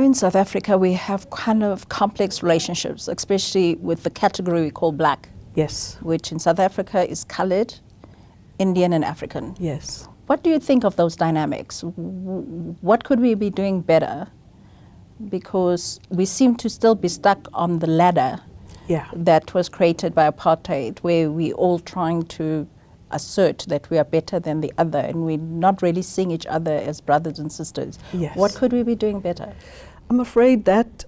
in South Africa, we have kind of complex relationships, especially with the category we call black. Yes. Which in South Africa is colored, Indian and African. Yes. What do you think of those dynamics? What could we be doing better? Because we seem to still be stuck on the ladder that was created by apartheid, where we're all trying to assert that we are better than the other, and we're not really seeing each other as brothers and sisters. Yes. What could we be doing better? I'm afraid that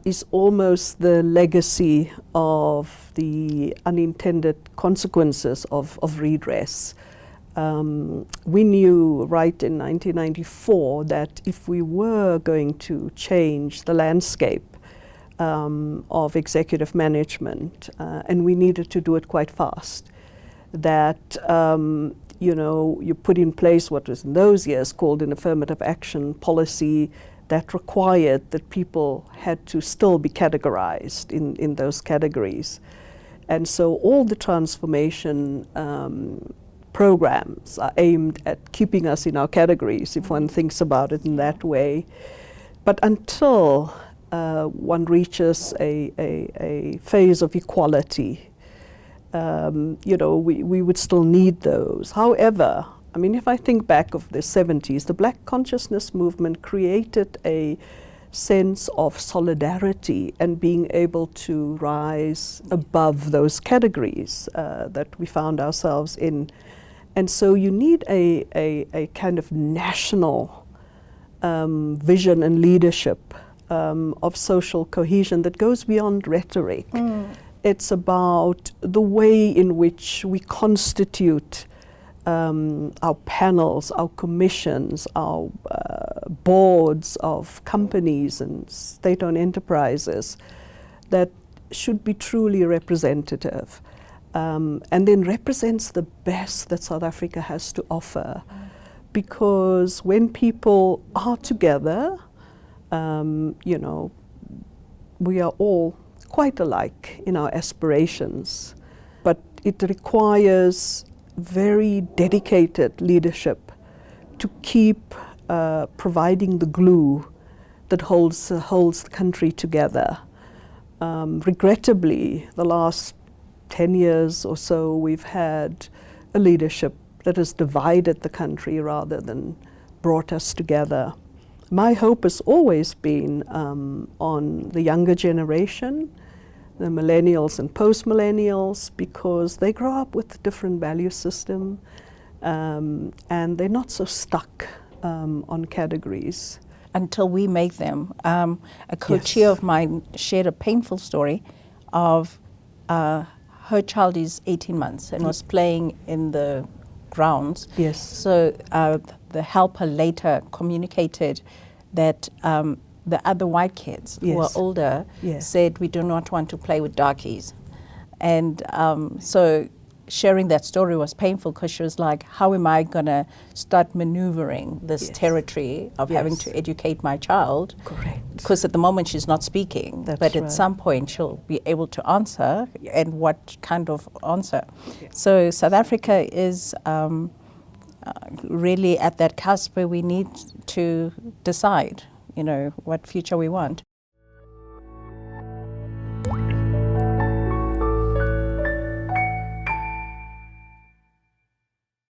is almost the legacy of the unintended consequences of redress. We knew right in 1994 that if we were going to change the landscape of executive management, and we needed to do it quite fast, that you put in place what was in those years called an affirmative action policy that required that people had to still be categorized in those categories. And so all the transformation programs are aimed at keeping us in our categories, if one thinks about it in that way. But until one reaches a phase of equality, we would still need those. However, I mean, if I think back of the 70s, the Black consciousness movement created a sense of solidarity and being able to rise above those categories that we found ourselves in. And so you need a kind of national vision and leadership of social cohesion that goes beyond rhetoric. It's about the way in which we constitute our panels, our commissions, our boards of companies and state-owned enterprises that should be truly representative, and then represents the best that South Africa has to offer. Because when people are together, we are all quite alike in our aspirations, but it requires very dedicated leadership to keep providing the glue that holds the country together. Regrettably, the last 10 years or so, we've had a leadership that has divided the country rather than brought us together. My hope has always been on the younger generation, the millennials and post-millennials, because they grow up with a different value system and they're not so stuck on categories. Until we make them. A co-chair of mine shared a painful story of her child is 18 months and was playing in the grounds. Yes. So the helper later communicated that the other white kids who were older said, we do not want to play with darkies. And so sharing that story was painful, because she was like, how am I going to start maneuvering this territory of having to educate my child? Correct. Because at the moment she's not speaking, but at some point she'll be able to answer, and what kind of answer. So South Africa is really at that cusp where we need to decide, what future we want.